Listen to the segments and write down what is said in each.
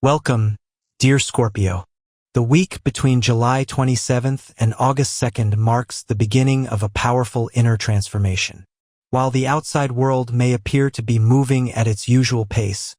Welcome, dear Scorpio. The week between July 27th and August 2nd marks the beginning of a powerful inner transformation. While the outside world may appear to be moving at its usual pace,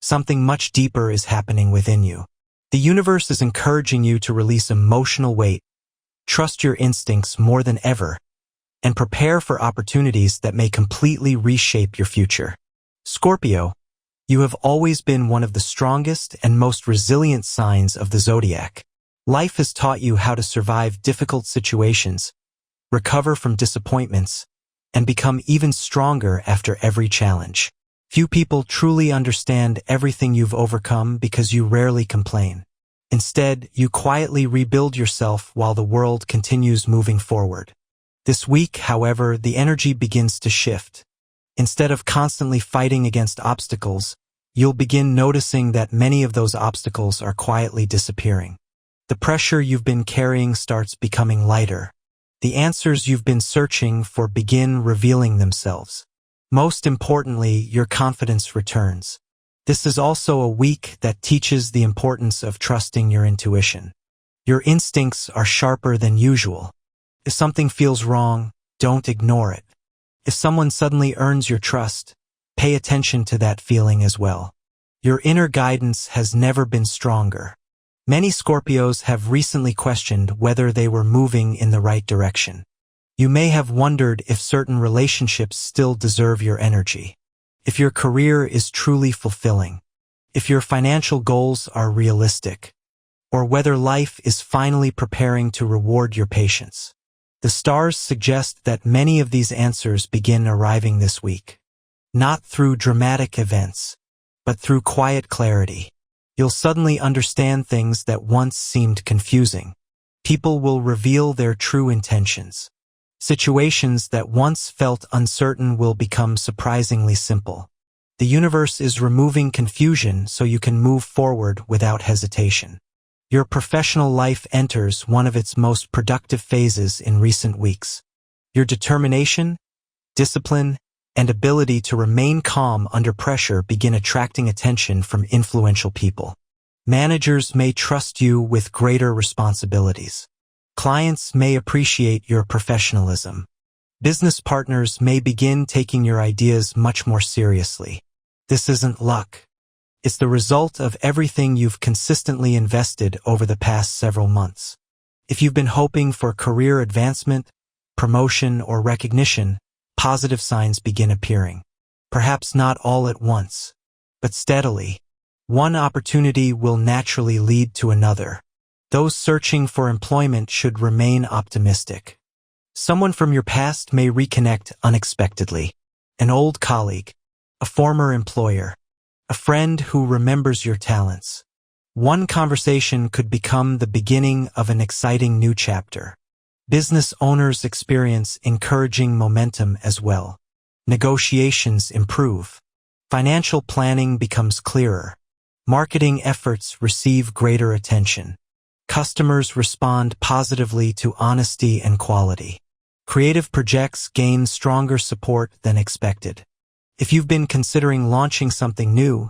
something much deeper is happening within you. The universe is encouraging you to release emotional weight, trust your instincts more than ever, and prepare for opportunities that may completely reshape your future. Scorpio, you have always been one of the strongest and most resilient signs of the zodiac. Life has taught you how to survive difficult situations, recover from disappointments, and become even stronger after every challenge. Few people truly understand everything you've overcome because you rarely complain. Instead, you quietly rebuild yourself while the world continues moving forward. This week, however, the energy begins to shift. Instead of constantly fighting against obstacles, you'll begin noticing that many of those obstacles are quietly disappearing. The pressure you've been carrying starts becoming lighter. The answers you've been searching for begin revealing themselves. Most importantly, your confidence returns. This is also a week that teaches the importance of trusting your intuition. Your instincts are sharper than usual. If something feels wrong, don't ignore it. If someone suddenly earns your trust, pay attention to that feeling as well. Your inner guidance has never been stronger. Many Scorpios have recently questioned whether they were moving in the right direction. You may have wondered if certain relationships still deserve your energy, if your career is truly fulfilling, if your financial goals are realistic, or whether life is finally preparing to reward your patience. The stars suggest that many of these answers begin arriving this week. Not through dramatic events, but through quiet clarity. You'll suddenly understand things that once seemed confusing. People will reveal their true intentions. Situations that once felt uncertain will become surprisingly simple. The universe is removing confusion so you can move forward without hesitation. Your professional life enters one of its most productive phases in recent weeks. Your determination, discipline, and ability to remain calm under pressure begin attracting attention from influential people. Managers may trust you with greater responsibilities. Clients may appreciate your professionalism. Business partners may begin taking your ideas much more seriously. This isn't luck. It's the result of everything you've consistently invested over the past several months. If you've been hoping for career advancement, promotion, or recognition, positive signs begin appearing. Perhaps not all at once, but steadily. One opportunity will naturally lead to another. Those searching for employment should remain optimistic. Someone from your past may reconnect unexpectedly. An old colleague, a former employer, a friend who remembers your talents. One conversation could become the beginning of an exciting new chapter. Business owners experience encouraging momentum as well. Negotiations improve. Financial planning becomes clearer. Marketing efforts receive greater attention. Customers respond positively to honesty and quality. Creative projects gain stronger support than expected. If you've been considering launching something new,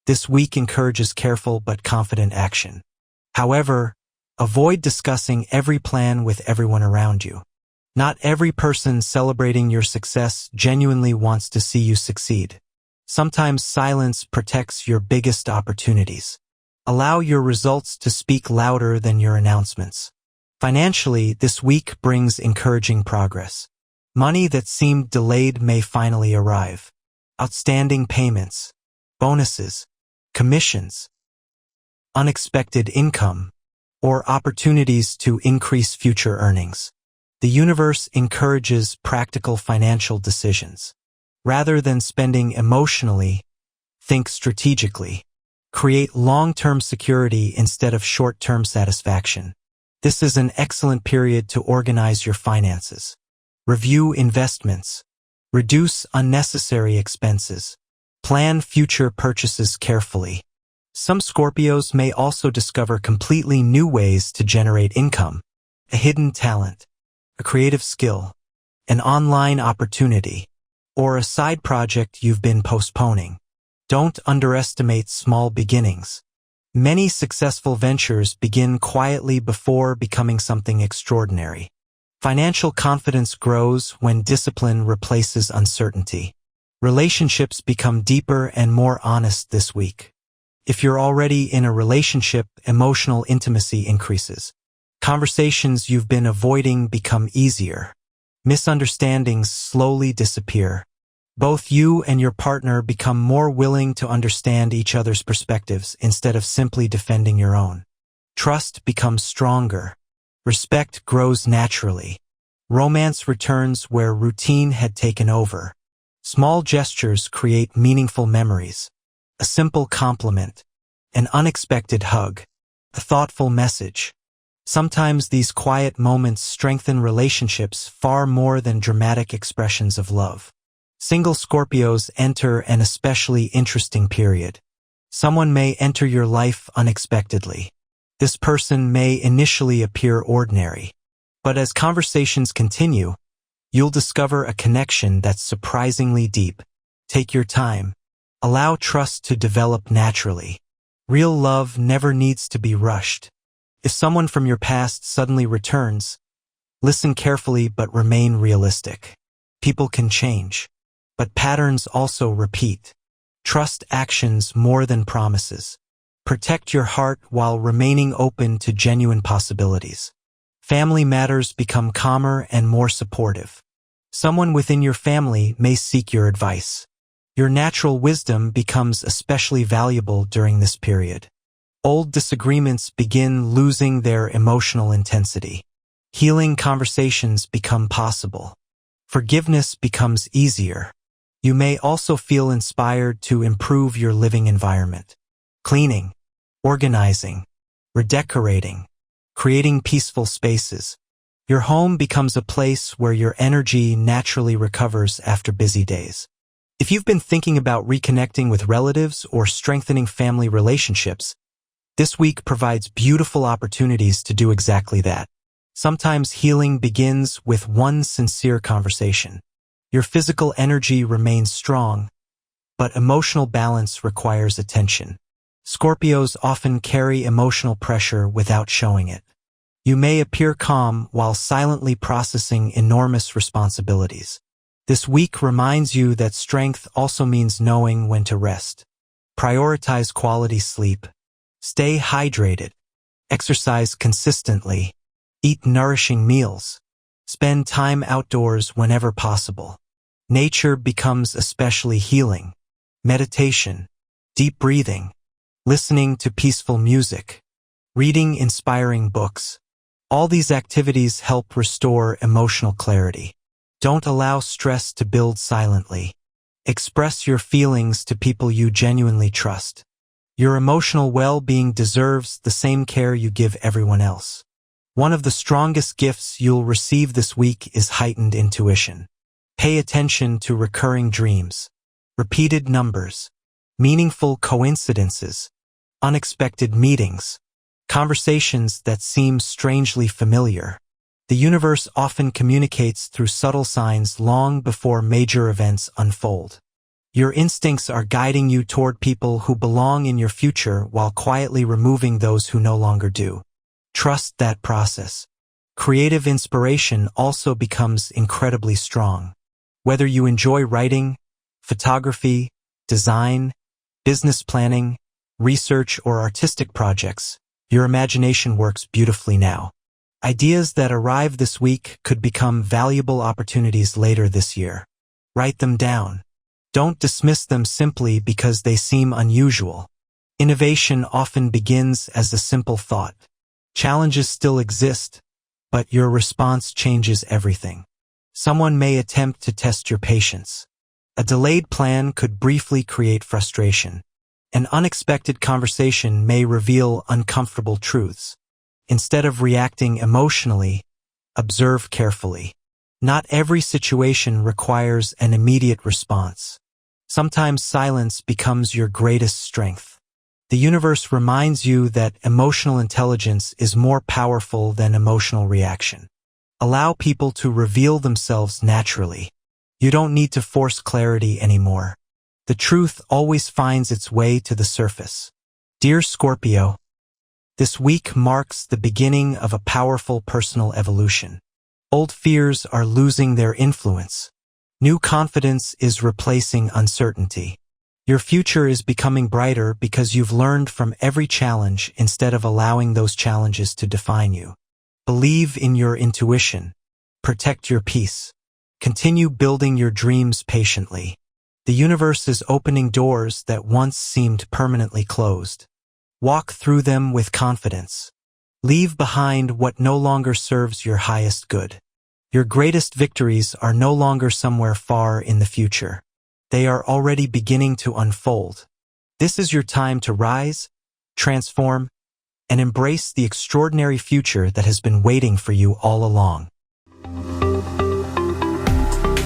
this week encourages careful but confident action. However, avoid discussing every plan with everyone around you. Not every person celebrating your success genuinely wants to see you succeed. Sometimes silence protects your biggest opportunities. Allow your results to speak louder than your announcements. Financially, this week brings encouraging progress. Money that seemed delayed may finally arrive. Outstanding payments, bonuses, commissions, unexpected income, or opportunities to increase future earnings. The universe encourages practical financial decisions. Rather than spending emotionally, think strategically. Create long-term security instead of short-term satisfaction. This is an excellent period to organize your finances. Review investments. Reduce unnecessary expenses. Plan future purchases carefully. Some Scorpios may also discover completely new ways to generate income. A hidden talent, a creative skill, an online opportunity, or a side project you've been postponing. Don't underestimate small beginnings. Many successful ventures begin quietly before becoming something extraordinary. Financial confidence grows when discipline replaces uncertainty. Relationships become deeper and more honest this week. If you're already in a relationship, emotional intimacy increases. Conversations you've been avoiding become easier. Misunderstandings slowly disappear. Both you and your partner become more willing to understand each other's perspectives instead of simply defending your own. Trust becomes stronger. Respect grows naturally. Romance returns where routine had taken over. Small gestures create meaningful memories. A simple compliment, an unexpected hug, a thoughtful message. Sometimes these quiet moments strengthen relationships far more than dramatic expressions of love. Single Scorpios enter an especially interesting period. Someone may enter your life unexpectedly. This person may initially appear ordinary, but as conversations continue, you'll discover a connection that's surprisingly deep. Take your time. Allow trust to develop naturally. Real love never needs to be rushed. If someone from your past suddenly returns, listen carefully but remain realistic. People can change, but patterns also repeat. Trust actions more than promises. Protect your heart while remaining open to genuine possibilities. Family matters become calmer and more supportive. Someone within your family may seek your advice. Your natural wisdom becomes especially valuable during this period. Old disagreements begin losing their emotional intensity. Healing conversations become possible. Forgiveness becomes easier. You may also feel inspired to improve your living environment. Cleaning, organizing, redecorating, creating peaceful spaces. Your home becomes a place where your energy naturally recovers after busy days. If you've been thinking about reconnecting with relatives or strengthening family relationships, this week provides beautiful opportunities to do exactly that. Sometimes healing begins with one sincere conversation. Your physical energy remains strong, but emotional balance requires attention. Scorpios often carry emotional pressure without showing it. You may appear calm while silently processing enormous responsibilities. This week reminds you that strength also means knowing when to rest. Prioritize quality sleep. Stay hydrated. Exercise consistently. Eat nourishing meals. Spend time outdoors whenever possible. Nature becomes especially healing. Meditation, deep breathing, listening to peaceful music, reading inspiring books. All these activities help restore emotional clarity. Don't allow stress to build silently. Express your feelings to people you genuinely trust. Your emotional well-being deserves the same care you give everyone else. One of the strongest gifts you'll receive this week is heightened intuition. Pay attention to recurring dreams, repeated numbers, meaningful coincidences, unexpected meetings, conversations that seem strangely familiar. The universe often communicates through subtle signs long before major events unfold. Your instincts are guiding you toward people who belong in your future while quietly removing those who no longer do. Trust that process. Creative inspiration also becomes incredibly strong. Whether you enjoy writing, photography, design, business planning, research, or artistic projects, your imagination works beautifully now. Ideas that arrive this week could become valuable opportunities later this year. Write them down. Don't dismiss them simply because they seem unusual. Innovation often begins as a simple thought. Challenges still exist, but your response changes everything. Someone may attempt to test your patience. A delayed plan could briefly create frustration. An unexpected conversation may reveal uncomfortable truths. Instead of reacting emotionally, observe carefully. Not every situation requires an immediate response. Sometimes silence becomes your greatest strength. The universe reminds you that emotional intelligence is more powerful than emotional reaction. Allow people to reveal themselves naturally. You don't need to force clarity anymore. The truth always finds its way to the surface. Dear Scorpio, this week marks the beginning of a powerful personal evolution. Old fears are losing their influence. New confidence is replacing uncertainty. Your future is becoming brighter because you've learned from every challenge instead of allowing those challenges to define you. Believe in your intuition. Protect your peace. Continue building your dreams patiently. The universe is opening doors that once seemed permanently closed. Walk through them with confidence. Leave behind what no longer serves your highest good. Your greatest victories are no longer somewhere far in the future. They are already beginning to unfold. This is your time to rise, transform, and embrace the extraordinary future that has been waiting for you all along.